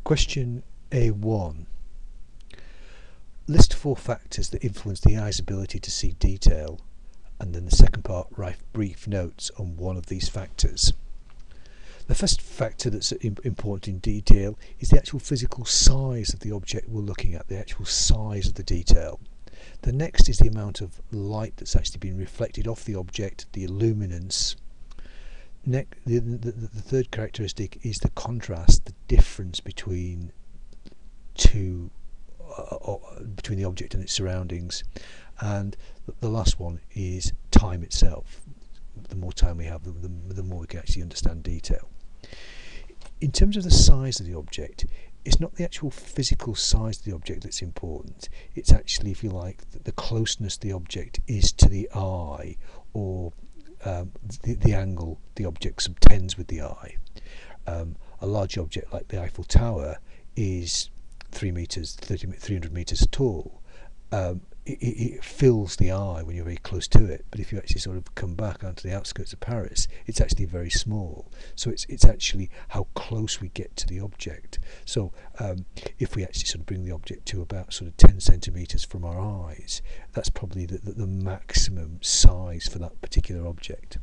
Question A1. List 4 factors that influence the eye's ability to see detail, and then the second part, write brief notes on one of these factors. The first factor that's important in detail is the actual physical size of the object we're looking at, the actual size of the detail. The next is the amount of light that's actually been reflected off the object, the illuminance. The third characteristic is the contrast, the difference between the object and its surroundings. And the last one is time itself. The more time we have, the more we can actually understand detail. In terms of the size of the object, it's not the actual physical size of the object that's important. It's actually, if you like, the closeness the object is to the eye, or the angle the object subtends with the eye. A large object like the Eiffel Tower is 300 meters tall. It fills the eye when you're very close to it, but if you actually sort of come back onto the outskirts of Paris, it's actually very small. So it's actually how close we get to the object. So if we actually sort of bring the object to about sort of 10 centimeters from our eyes, that's probably the maximum size for that particular object.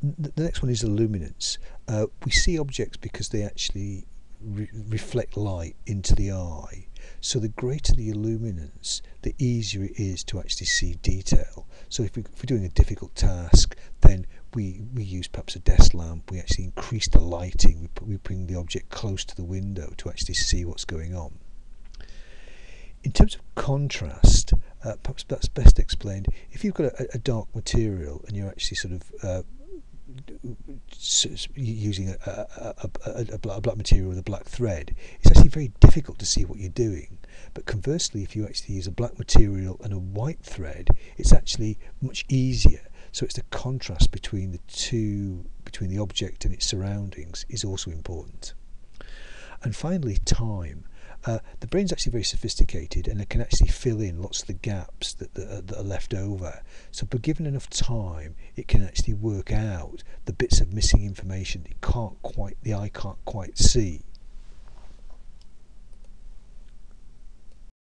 The next one is illuminance. We see objects because they actually reflect light into the eye. So the greater the illuminance, the easier it is to actually see detail. So if we're doing a difficult task, then we use perhaps a desk lamp. We actually increase the lighting. We bring the object close to the window to actually see what's going on. In terms of contrast, perhaps that's best explained. If you've got a dark material and you're actually sort of using a black material with a black thread, it's actually very difficult to see what you're doing. But conversely, if you actually use a black material and a white thread, it's actually much easier. So it's the contrast between the two, between the object and its surroundings, is also important. And finally, time. The brain's actually very sophisticated, and it can actually fill in lots of the gaps that are left over. So by given enough time, it can actually work out the bits of missing information that the eye can't quite see.